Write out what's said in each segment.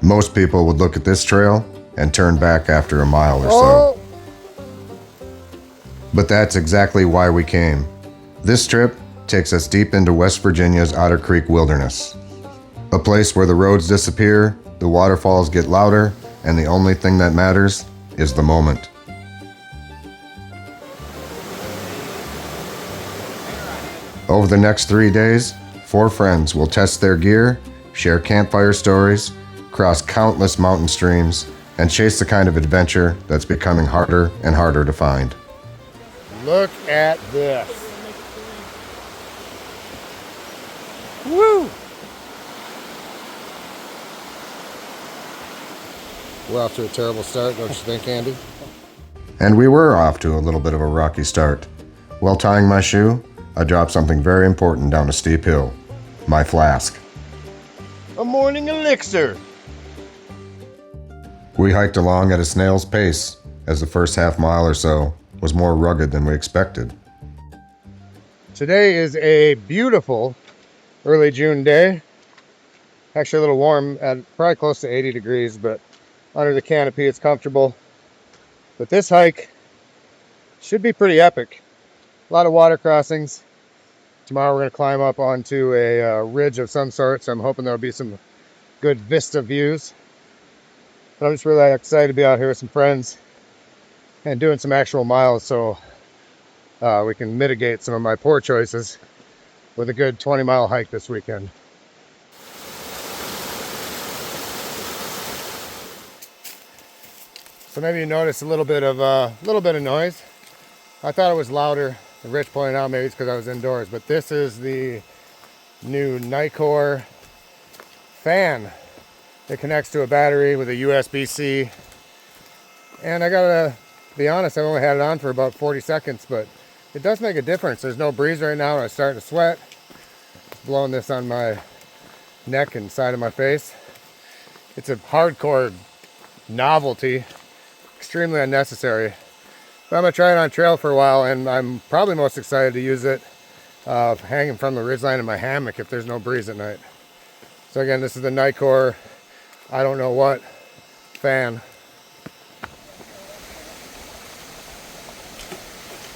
Most people would look at this trail and turn back after a mile or so. But that's exactly why we came. This trip takes us deep into West Virginia's Otter Creek Wilderness. A place where the roads disappear, the waterfalls get louder, and the only thing that matters is the moment. Over the next 3 days, 4 friends will test their gear, share campfire stories, cross countless mountain streams, and chase the kind of adventure that's becoming harder and harder to find. Look at this. Woo! We're off to a terrible start, don't you think, Andy? And we were off to a little bit of a rocky start. While tying my shoe, I dropped something very important down a steep hill. My flask. A morning elixir. We hiked along at a snail's pace, as the first half mile or so was more rugged than we expected. Today is a beautiful early June day. Actually a little warm, at probably close to 80 degrees, but under the canopy it's comfortable. But this hike should be pretty epic. A lot of water crossings. Tomorrow we're going to climb up onto a ridge of some sort, so I'm hoping there'll be some good vista views. But I'm just really excited to be out here with some friends and doing some actual miles, so we can mitigate some of my poor choices with a good 20-mile hike this weekend. So maybe you notice a little bit of noise. I thought it was louder. And Rich pointed out maybe it's because I was indoors, but this is the new Nitecore fan. It connects to a battery with a USB-C. And I gotta be honest, I've only had it on for about 40 seconds, but it does make a difference. There's no breeze right now and I'm starting to sweat. It's blowing this on my neck and side of my face. It's a hardcore novelty, extremely unnecessary. But I'm gonna try it on trail for a while, and I'm probably most excited to use it hanging from the ridgeline in my hammock if there's no breeze at night. So again, this is the Nitecore, I don't know what, fan.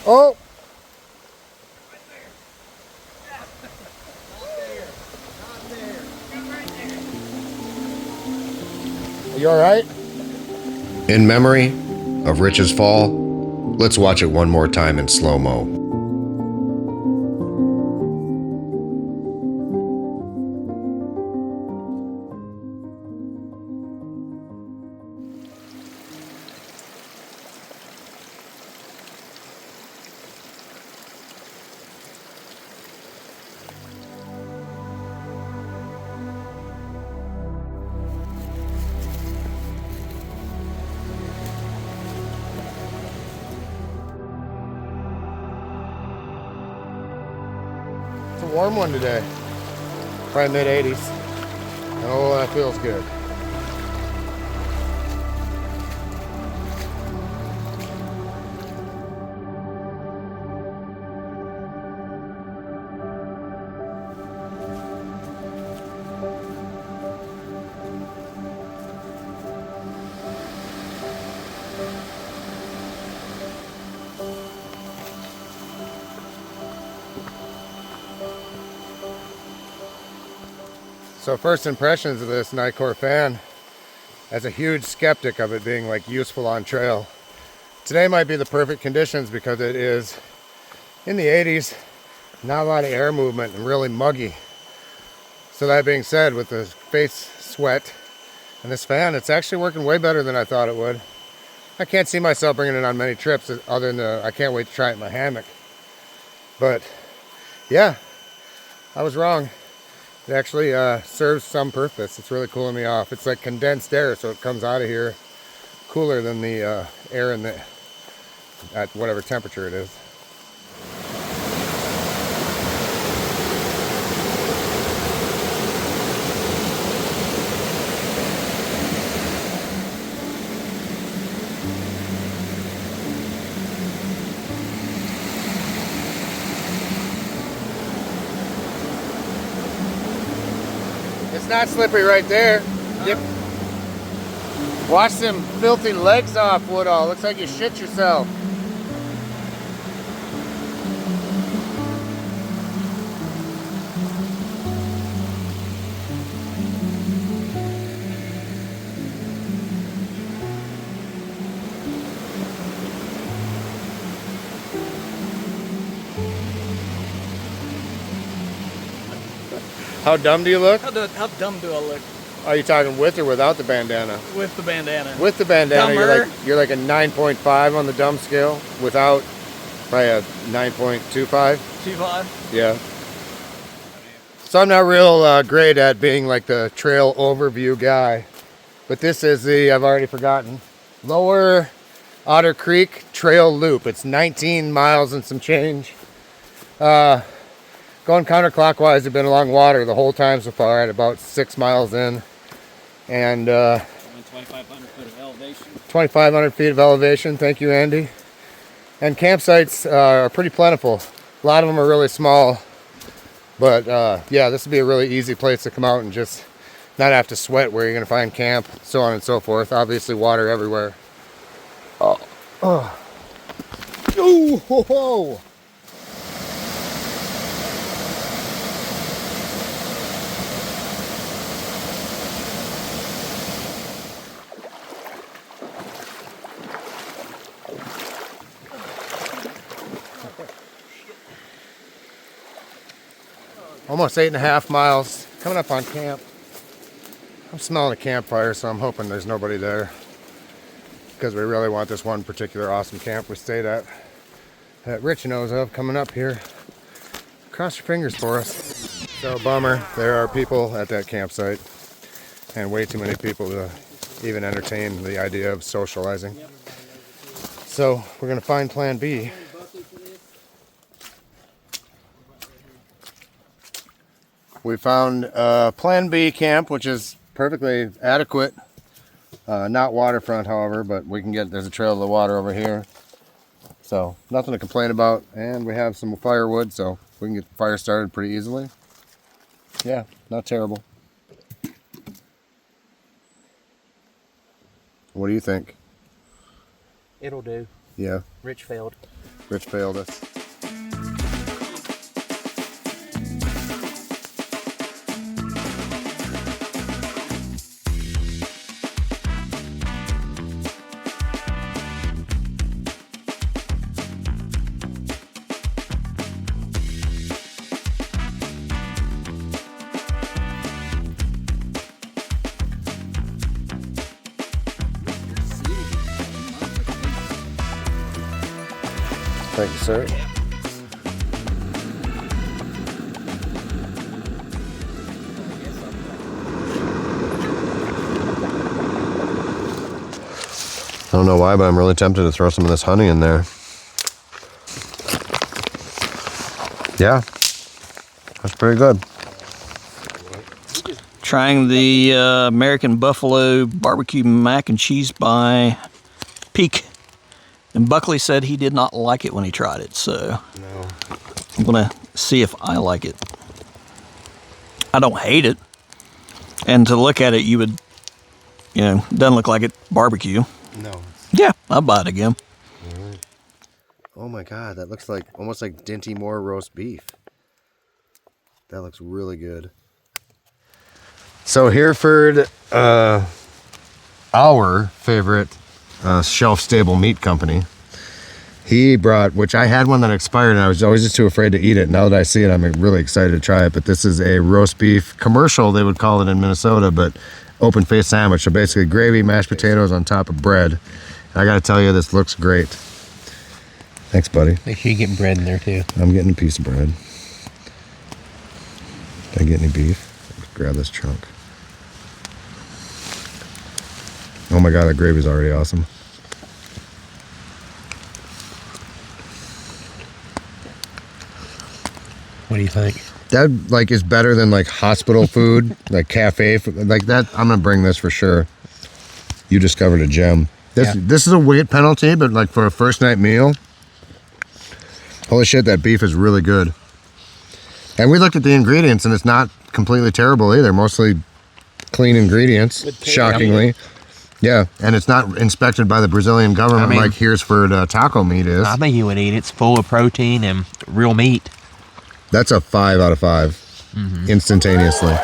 Oh! Are you all right? In memory of Rich's fall, let's watch it one more time in slow-mo. It's a warm one today, probably mid-80s. Oh, that feels good. So first impressions of this Nitecore fan, as a huge skeptic of it being like useful on trail. Today might be the perfect conditions because it is in the 80s, not a lot of air movement and really muggy. So that being said, with the face sweat and this fan, it's actually working way better than I thought it would. I can't see myself bringing it on many trips other than I can't wait to try it in my hammock. But yeah, I was wrong. It actually serves some purpose. It's really cooling me off. It's like condensed air, so it comes out of here cooler than the air in the at whatever temperature it is. It's not slippery right there. Yep. Wash them filthy legs off, Woodall. Looks like you shit yourself. How dumb do you look? How dumb do I look? Are you talking with or without the bandana? With the bandana. With the bandana, you're like a 9.5 on the dumb scale. Without, probably a 9.25. 2.5? Yeah. So I'm not real great at being like the trail overview guy, but this is the, I've already forgotten, Lower Otter Creek Trail Loop. It's 19 miles and some change. Going counterclockwise, I've been along water the whole time so far at about 6 miles in. And 2,500 feet of elevation. 2,500 feet of elevation. Thank you, Andy. And campsites are pretty plentiful. A lot of them are really small. But yeah, this would be a really easy place to come out and just not have to sweat where you're going to find camp, so on and so forth. Obviously, water everywhere. Oh, oh. Ooh, ho, ho. Almost 8.5 miles, coming up on camp. I'm smelling a campfire, so I'm hoping there's nobody there, because we really want this one particular awesome camp we stayed at that Rich knows of coming up here. Cross your fingers for us. So bummer, there are people at that campsite, and way too many people to even entertain the idea of socializing. So we're gonna find plan B. We found Plan B camp, which is perfectly adequate. Not waterfront, however, but we can get, there's a trail to the water over here. So nothing to complain about. And we have some firewood, so we can get the fire started pretty easily. Yeah, not terrible. What do you think? It'll do. Yeah. Rich failed. Rich failed us. Thank you, sir. I don't know why, but I'm really tempted to throw some of this honey in there. Yeah, that's pretty good. Trying the American Buffalo barbecue mac and cheese by Peak. And Buckley said he did not like it when he tried it, so No. I'm gonna see if I like it. I don't hate it, and to look at it, you would, doesn't look like it barbecue. No. Yeah, I'll buy it again. All right. Oh my God, that looks like almost like Dinty Moore roast beef. That looks really good. So Hereford, our favorite shelf-stable meat company, he brought, which I had one that expired and I was always just too afraid to eat it. Now that I see it, I'm really excited to try it. But this is a roast beef commercial, they would call it in Minnesota, but open face sandwich. So basically gravy, mashed potatoes on top of bread. And I gotta tell you, this looks great. Thanks, buddy. Make sure you get bread in there too. I'm getting a piece of bread. Did I get any beef? Let's grab this chunk. Oh my God, that gravy's already awesome. What do you think? That like is better than like hospital food, like cafe food, like that. I'm gonna bring this for sure. You discovered a gem. This is a weight penalty, but like for a first night meal, holy shit, that beef is really good. And we looked at the ingredients, and it's not completely terrible either. Mostly clean ingredients, shockingly. Yeah, and it's not inspected by the Brazilian government I mean- like Heresford taco meat is. I think you would eat it. It's full of protein and real meat. That's a 5 out of 5. Instantaneously.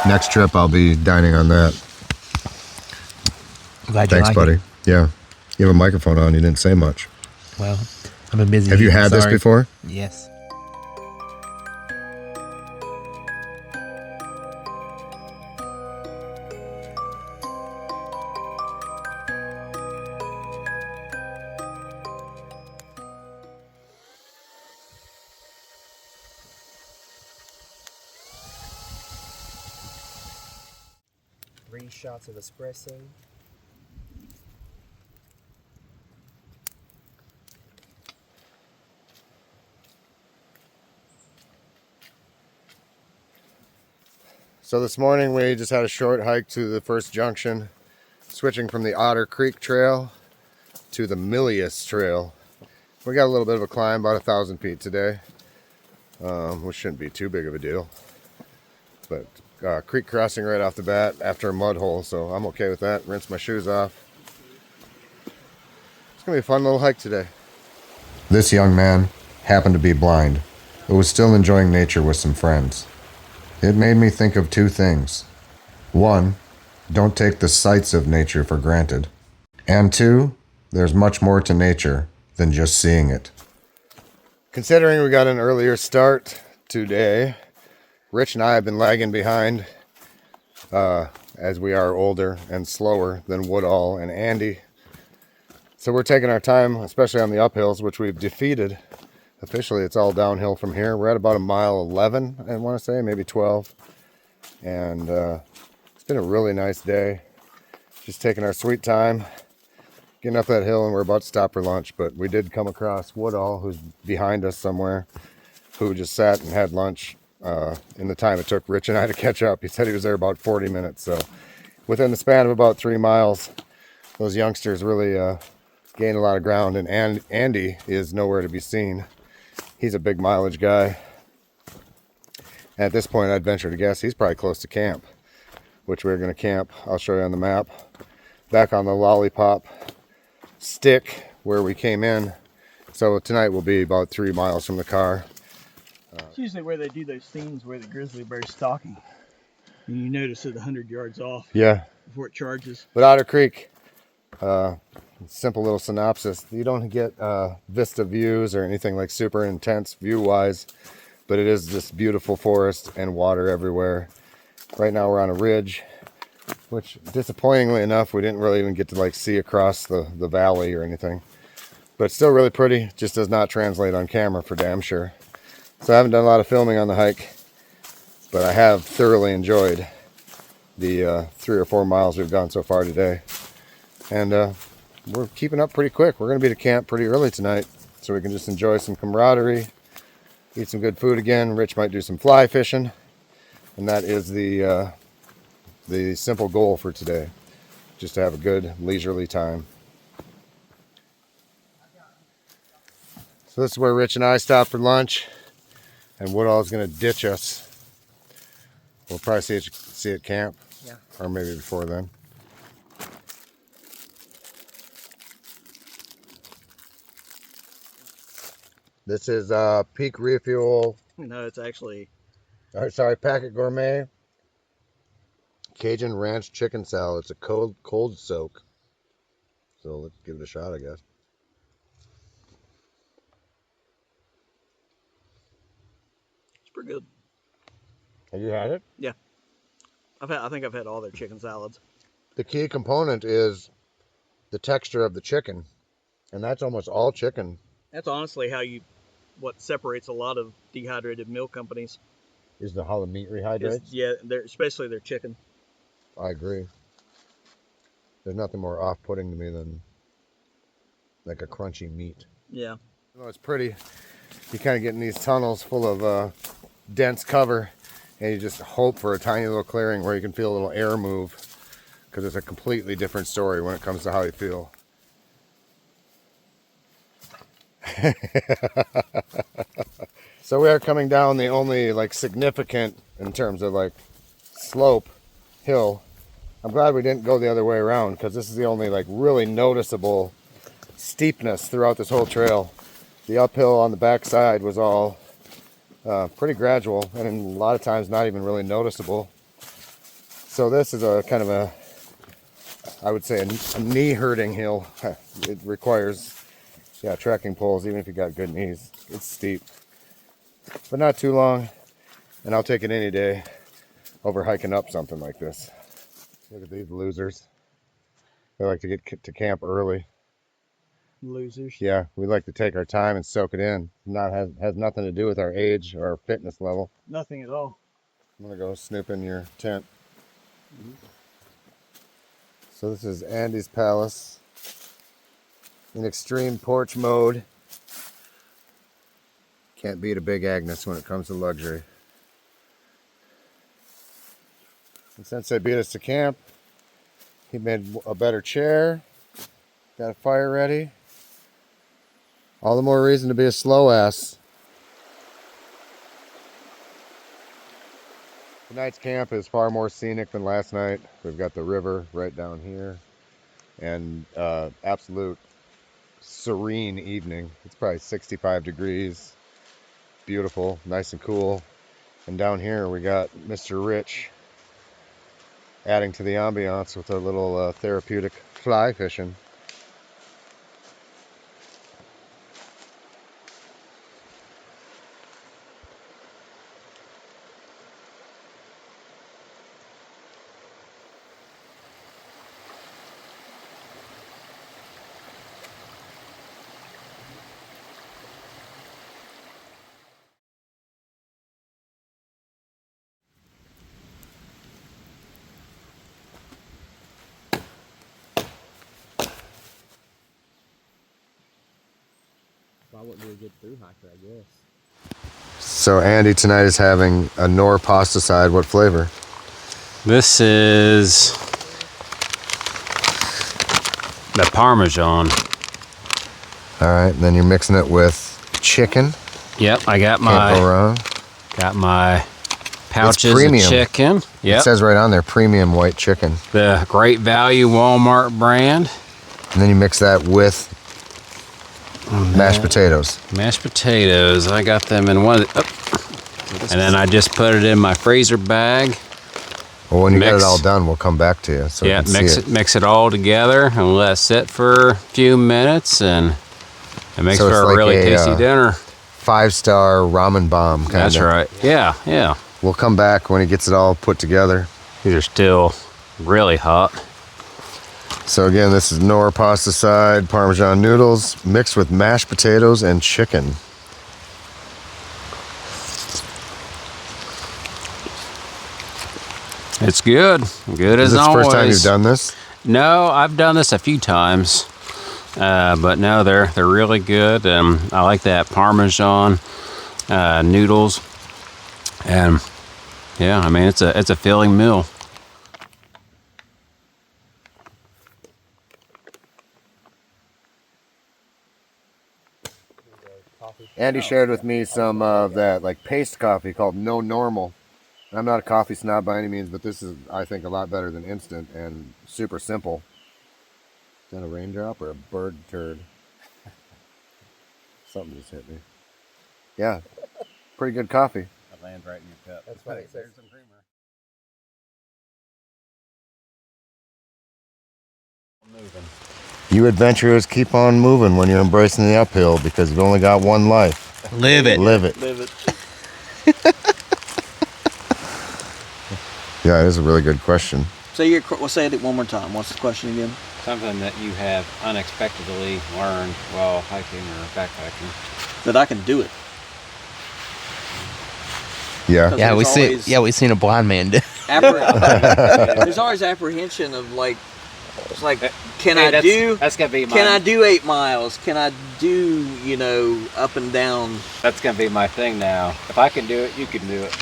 Next trip, I'll be dining on that. Glad you Thanks, like buddy. it. Yeah. You have a microphone on. You didn't say much. Well, I've been busy. Have you eating, had this sorry. before? Yes. Three shots of espresso. So this morning we just had a short hike to the first junction, switching from the Otter Creek Trail to the Milius Trail. We got a little bit of a climb, about 1,000 feet today, which shouldn't be too big of a deal. But creek crossing right off the bat after a mud hole, so I'm okay with that. Rinse my shoes off. It's gonna be a fun little hike today. This young man happened to be blind, but was still enjoying nature with some friends. It made me think of two things. One, don't take the sights of nature for granted. And two, there's much more to nature than just seeing it. Considering we got an earlier start today, Rich and I have been lagging behind as we are older and slower than Woodall and Andy. So we're taking our time, especially on the uphills, which we've defeated. Officially, it's all downhill from here. We're at about a mile 11, I want to say, maybe 12. And it's been a really nice day. Just taking our sweet time, getting up that hill, and we're about to stop for lunch. But we did come across Woodall, who's behind us somewhere, who just sat and had lunch in the time it took Rich and I to catch up. He said he was there about 40 minutes. So within the span of about 3 miles, those youngsters really gained a lot of ground. And Andy is nowhere to be seen. He's a big mileage guy. And at this point, I'd venture to guess he's probably close to camp, which we're going to camp. I'll show you on the map. Back on the Lollipop stick where we came in. So tonight will be about 3 miles from the car. It's usually where they do those scenes where the grizzly bear's stalking. And you notice it 100 yards off Yeah. before it charges. But Otter Creek, simple little synopsis. You don't get vista views or anything like super intense view-wise, but it is this beautiful forest and water everywhere. Right now we're on a ridge, which disappointingly enough, we didn't really even get to like see across the valley or anything. But it's still really pretty, just does not translate on camera for damn sure. So I haven't done a lot of filming on the hike, but I have thoroughly enjoyed the 3 or 4 miles we've gone so far today. And we're keeping up pretty quick. We're going to be to camp pretty early tonight, so we can just enjoy some camaraderie, eat some good food again. Rich might do some fly fishing, and that is the simple goal for today, just to have a good leisurely time. So this is where Rich and I stopped for lunch, and Woodall's going to ditch us. We'll probably see it camp, Yeah. or maybe before then. This is Peak Refuel, No, it's actually Packet Gourmet Cajun Ranch Chicken Salad. It's a cold soak. So let's give it a shot, I guess. it's pretty good. Have you had it? Yeah, I think I've had all their chicken salads. The key component is the texture of the chicken, and that's almost all chicken. That's honestly what separates a lot of dehydrated milk companies. Is the how the meat rehydrates? Yeah, especially their chicken. I agree. There's nothing more off-putting to me than like a crunchy meat. Yeah. You know, it's pretty. You kind of get in these tunnels full of dense cover, and you just hope for a tiny little clearing where you can feel a little air move, because it's a completely different story when it comes to how you feel. So we are coming down the only like significant in terms of like slope hill I'm glad we didn't go the other way around, because this is the only like really noticeable steepness throughout this whole trail. The uphill on the back side was all pretty gradual, and a lot of times not even really noticeable. So this is a kind of a, I would say, a knee hurting hill. It requires, yeah, trekking poles, even if you got good knees. It's steep, but not too long, and I'll take it any day over hiking up something like this. Look at these losers. They like to get to camp early. Losers. Yeah, we like to take our time and soak it in. Has nothing to do with our age or our fitness level. Nothing at all. I'm gonna go snoop in your tent. So this is Andy's Palace in extreme porch mode. Can't beat a big Agnes when it comes to luxury. And since they beat us to camp, he made a better chair, got a fire ready. All the more reason to be a slow ass. Tonight's camp is far more scenic than last night. We've got the river right down here, and absolute serene evening. It's probably 65 degrees. Beautiful, nice and cool. And down here we got Mr. Rich adding to the ambiance with a little therapeutic fly fishing. I wouldn't be a good through hiker, I guess. So Andy tonight is having a Nor pasta side. What flavor? This is the Parmesan. All right, and then you're mixing it with chicken. Yep, I got Can't go wrong. my pouches of premium. chicken. It Yep, says right on there, premium white chicken. the Great Value Walmart brand. And then you mix that with mashed potatoes. Mashed potatoes. I got them in one of the, and then I just put it in my freezer bag. Well, when you get Mix. it all done, we'll come back to you so Yeah, you can see it. mix it all together and let it sit for a few minutes, and it makes So it's for a like really tasty dinner. 5-star ramen bomb kind of. That's right. Yeah, yeah. We'll come back when he gets it all put together. These are still really hot. So again, this is Nor pasta side, Parmesan noodles mixed with mashed potatoes and chicken. It's good. Good Is as this the always. first time you've done this? No, I've done this a few times, but no, they're really good. I like that Parmesan noodles, and yeah, I mean it's a filling meal. Andy shared with me some of that like paste coffee called No Normal. I'm not a coffee snob by any means, but this is, I think, a lot better than instant and super simple. Is that a raindrop or a bird turd? Something just hit me. Yeah, pretty good coffee. It lands right in your cup. That's right. There's some creamer. Moving. You adventurers keep on moving when you're embracing the uphill because you've only got one life. Live it. Live it. Live it. Yeah, it is a really good question. We'll say it one more time. What's the question again? Something that you have unexpectedly learned while hiking or backpacking. That I can do it. Yeah. Yeah, There's we seen a blind man do. There's always apprehension of like, it's like, That's gonna be Can I do 8 miles? Can I do, up and down? That's gonna be my thing now. If I can do it, you can do it.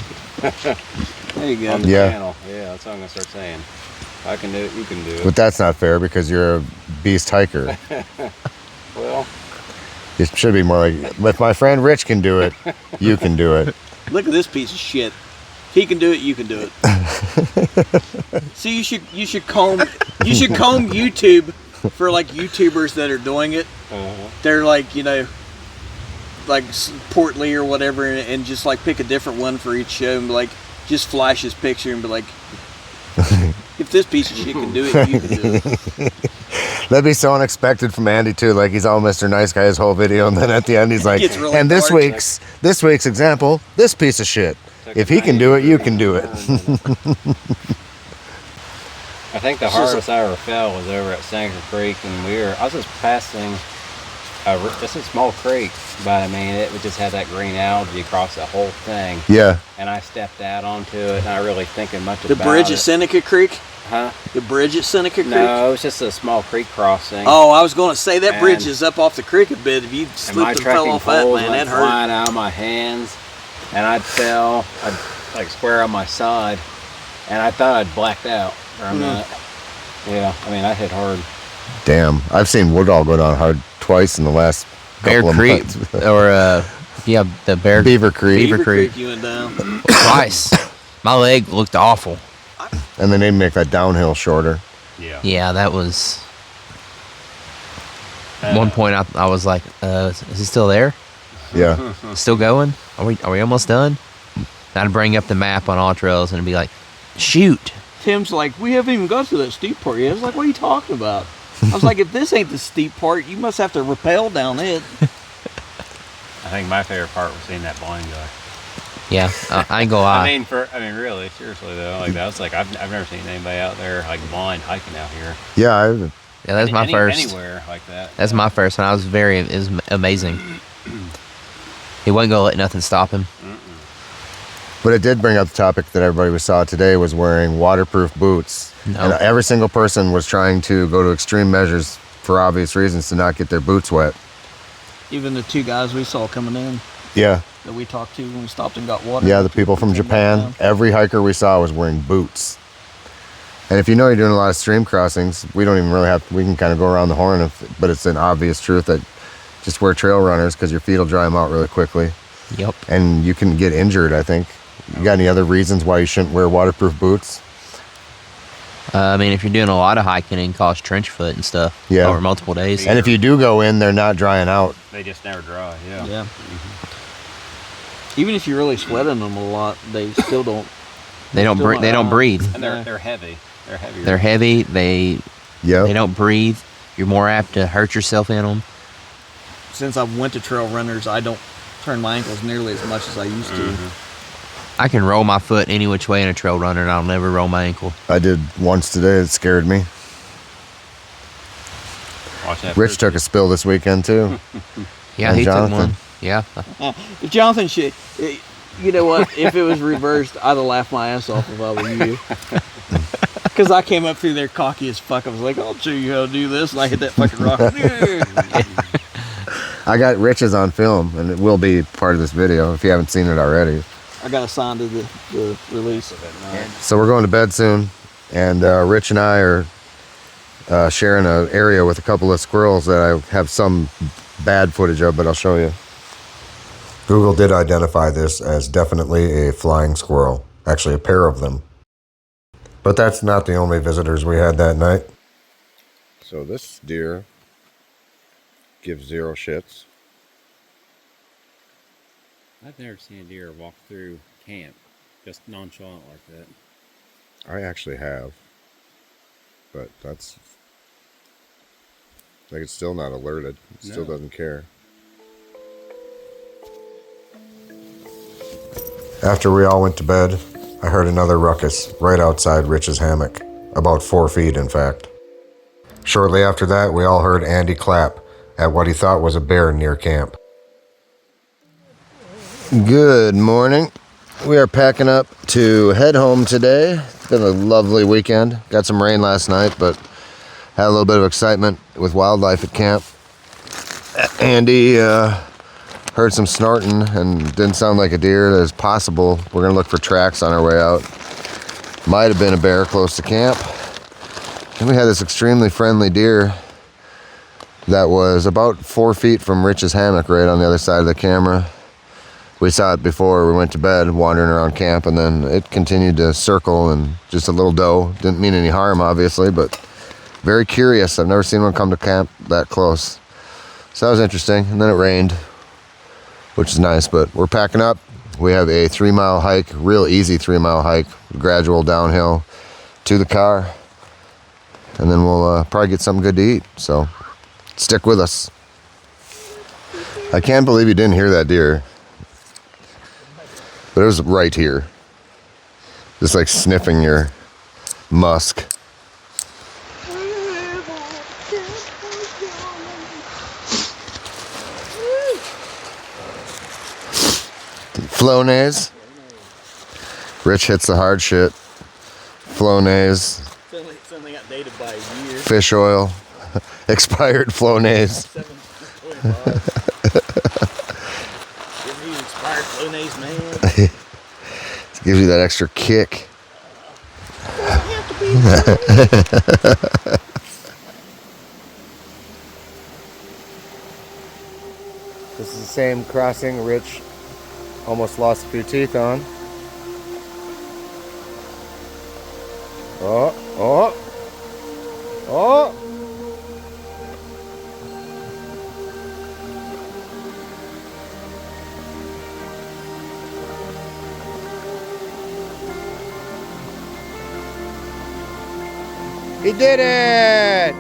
There you go. On the Yeah. channel. Yeah, that's what I'm gonna start saying. If I can do it, you can do it. But that's not fair because you're a beast hiker. Well, It should be more like, if my friend Rich can do it, you can do it. Look at this piece of shit. He can do it, you can do it. See, you should comb YouTube for like YouTubers that are doing it. They're like, you know, like Portly or whatever, and just like pick a different one for each show and be like, just flash his picture and be like, if this piece of shit can do it, you can do it. That'd be so unexpected from Andy too. Like he's all Mr. Nice Guy his whole video, and then at the end he's like, Really and this week's example, this piece of shit. If he can do it, you can do it. I think the hardest I ever fell was over at Otter Creek, and I was just passing just a small creek, but I mean, it would just have that green algae across the whole thing. Yeah. And I stepped out onto it, not really thinking much about it. The bridge at Seneca Creek? Huh? The bridge at Seneca Creek? No, it was just a small creek crossing. Oh, I was going to say that bridge is up off the creek a bit. If you slipped and fell off that, man, that hurt. Flying out of my hands, and I'd like square on my side, and I thought I'd blacked out for a minute. Yeah, I mean, I hit hard. Damn, I've seen Woodall go down hard twice in the last couple of months. Or the Beaver Creek. Beaver Creek you went down. Twice. My leg looked awful. And then they make that downhill shorter. Yeah. Yeah, that was. At one point, I was like, "Is he still there? Yeah. Still going? Are we almost done?" And I'd bring up the map on All Trails and it'd be like, "Shoot." Tim's like, we haven't even got to that steep part yet. I was like, what are you talking about? I was like, if this ain't the steep part, you must have to rappel down it. I think my favorite part was seeing that blind guy. Yeah, I ain't gonna lie. I mean, really, seriously though, like that was like I've never seen anybody out there like blind hiking out here. Yeah. Yeah, that's my first. Anywhere like that. That's my first, and it was amazing. He wasn't gonna let nothing stop him. But it did bring up the topic that everybody we saw today was wearing waterproof boots. No. And every single person was trying to go to extreme measures for obvious reasons to not get their boots wet. Even the two guys we saw coming in Yeah. that we talked to when we stopped and got water. Yeah, the people from Japan. Every hiker we saw was wearing boots. And if you know you're doing a lot of stream crossings, we don't even really we can kind of go around the horn, but it's an obvious truth that just wear trail runners because your feet will dry them out really quickly. Yep. And you can get injured, I think. You got any other reasons why you shouldn't wear waterproof boots? I mean, if you're doing a lot of hiking and cause trench foot and stuff over multiple days. And if you do go in, they're not drying out. They just never dry. Yeah. Yeah. Even if you're really sweating them a lot, they still don't. They don't breathe. And they're heavy. They're heavy. They're heavy. They don't breathe. You're more apt to hurt yourself in them. Since I went to trail runners, I don't turn my ankles nearly as much as I used to. I can roll my foot any which way in a trail runner, and I'll never roll my ankle. I did once today. It scared me. Watch that. Rich took a spill this weekend, too. Yeah, And he Jonathan. took one. Yeah. If Jonathan should, you know what? If it was reversed, I'd have laughed my ass off if I were you. Because I came up through there cocky as fuck. I was like, I'll show you how to do this. And I hit that fucking rock. I got Rich's on film, and it will be part of this video if you haven't seen it already. I got assigned to the release of it. So we're going to bed soon, and Rich and I are sharing an area with a couple of squirrels that I have some bad footage of, but I'll show you. Google did identify this as definitely a flying squirrel, actually a pair of them. But that's not the only visitors we had that night. So this deer gives zero shits. I've never seen a deer walk through camp just nonchalant like that. I actually have, but that's like it's still not alerted. It still doesn't care. After we all went to bed, I heard another ruckus right outside Rich's hammock, about 4 feet in fact. Shortly after that, we all heard Andy clap at what he thought was a bear near camp. Good morning. We are packing up to head home today. It's been a lovely weekend. Got some rain last night, but had a little bit of excitement with wildlife at camp. Andy heard some snorting and didn't sound like a deer. It's possible. We're gonna look for tracks on our way out. Might have been a bear close to camp. And we had this extremely friendly deer that was about 4 feet from Rich's hammock right on the other side of the camera. We saw it before we went to bed, wandering around camp, and then it continued to circle, and just a little doe. Didn't mean any harm, obviously, but very curious. I've never seen one come to camp that close. So that was interesting. And then it rained, which is nice, but we're packing up. We have a 3-mile hike, real easy 3-mile hike, gradual downhill to the car. And then we'll probably get something good to eat. So stick with us. I can't believe you didn't hear that deer. But it was right here. Just like sniffing your musk. Flonase. Rich hits the hard shit. Flonase. It's only got dated by a year. Fish oil. Expired Flonase. Give me expired Flonase, man. It gives you that extra kick. This is the same crossing Rich almost lost a few teeth on. Oh, oh, oh. He did it!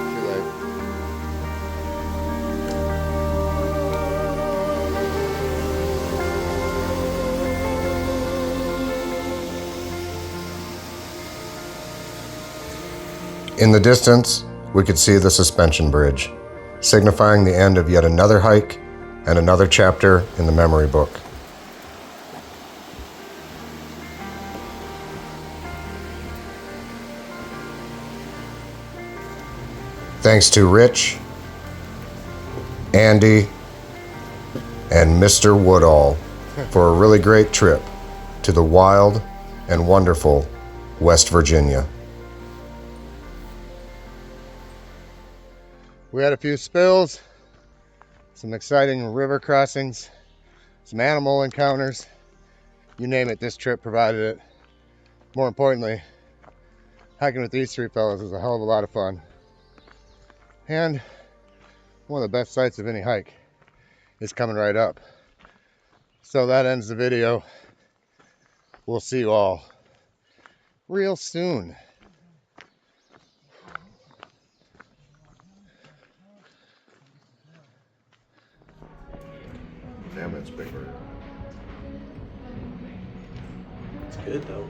Too late. In the distance, we could see the suspension bridge, signifying the end of yet another hike and another chapter in the memory book. Thanks to Rich, Andy, and Mr. Woodall for a really great trip to the wild and wonderful West Virginia. We had a few spills, some exciting river crossings, some animal encounters. You name it, this trip provided it. More importantly, hiking with these three fellas was a hell of a lot of fun. And one of the best sights of any hike is coming right up. So that ends the video. We'll see you all real soon. Damn, that's big bird. It's good though.